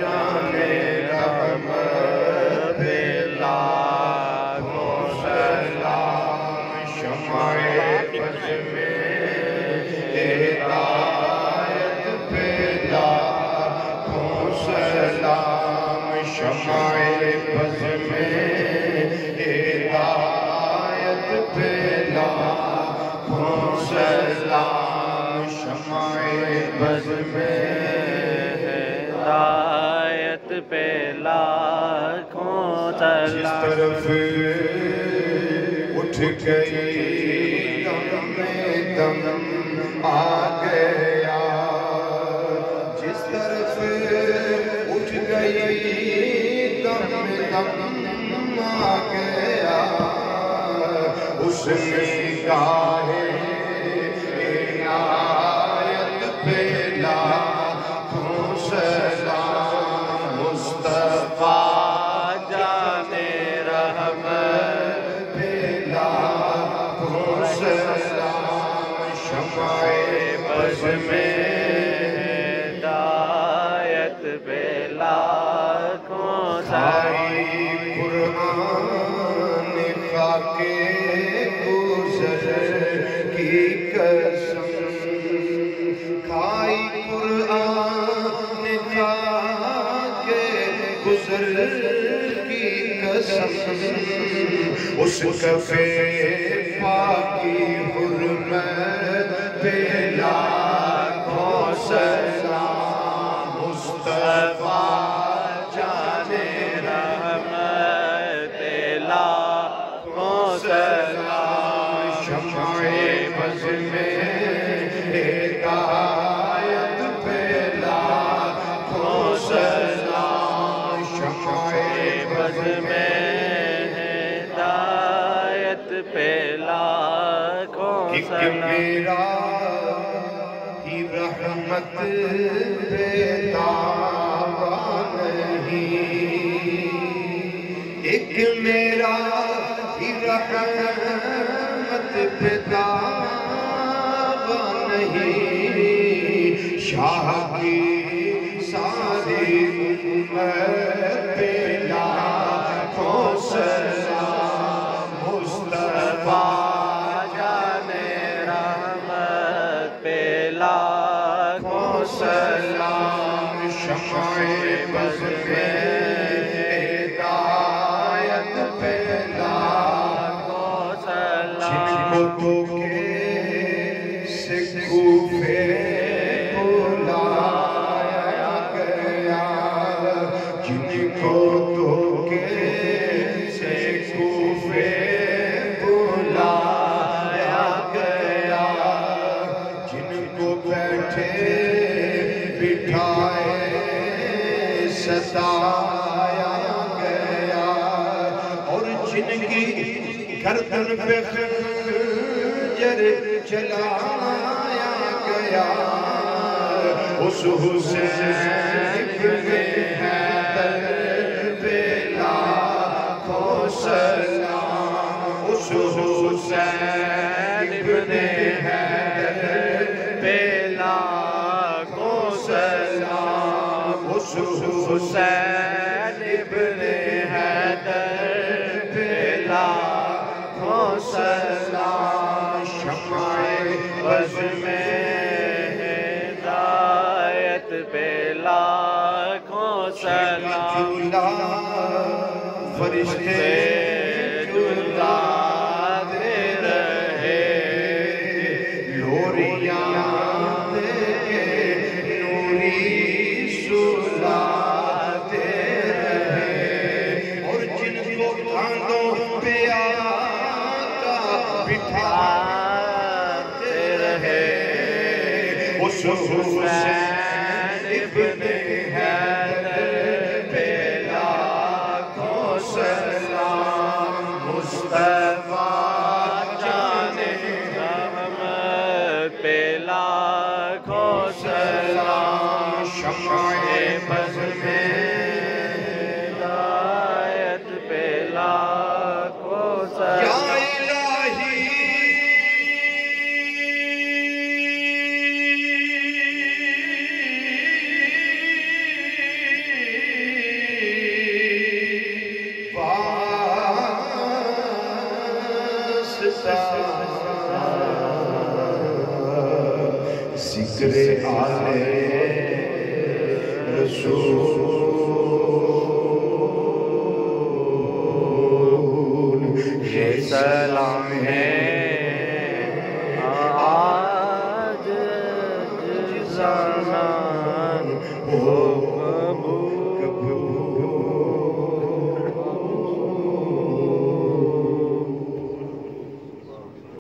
جان رحمت پہ لاکھوں سلام شمع بز میں ہدایت پہ لاکھوں سلام شمع بز میں ہدایت پہ لاکھوں سلام شمع بز میں ہدایت پہ لاکھوں سلام جس طرف اٹھ گئی دم میں دم آ گیا جس طرف اٹھ گئی دم میں دم آ گیا اس نگاہ عنایت پہ لاکھوں سلام مصطفیٰ جان رحمت پہ لاکھوں سلام شمع بز میں ہدایت پہ لاکھوں سلام قرآن خاک گزر کی قسم کھائی قرآن خاک گزر کی قسم اس کفے پاکی حرمت پہ لاکھوں سلام مصطفیٰ جان رحمت پہ لاکھوں سلام شمع بز میں ہدایت پہ لاکھوں سلام شمع بز میں ہدایت پہ لاکھوں سلام میرا ہی رحمت پہ دعویٰ نہیں ایک میرا ہی رحمت پہ دعویٰ نہیں شاہ کی ساری امت پہ لاکھوں سلام مصطفیٰ جان رحمت پہ لاکھوں سلام شمع بز میں ہدایت پہ لاکھوں سلام جن کو دھوکے سے کوفے بلایا گیا جن کو دھوکے سے کوفے بلایا گیا جن کو بیٹھے بٹھائے ستایا گیا اور جن کی گردن پہ خنجر چلایا گیا اس حسین ابن حیدر پہ لاکھوں سلام اس حسین ابن حیدر پہ لاکھوں سلام اس حسین ابن حیدر پہ لاکھوں سلام شمع بز میں ہدایت پہ لاکھوں سلام فرشتے جھلاتے رہے لوریاں دے کے نوری سلاتے رہے اور جن کو کاندھوں پہ آقا بٹھاتے رہے اس حسین ابن حیدر پہ لاکھوں سلام مصطفیٰ جان رحمت پہ لاکھوں سلام شمع بز میں ہدایت پہ لاکھوں سلام بذکر آل رسول یہ سلام ہے آج زمان ہو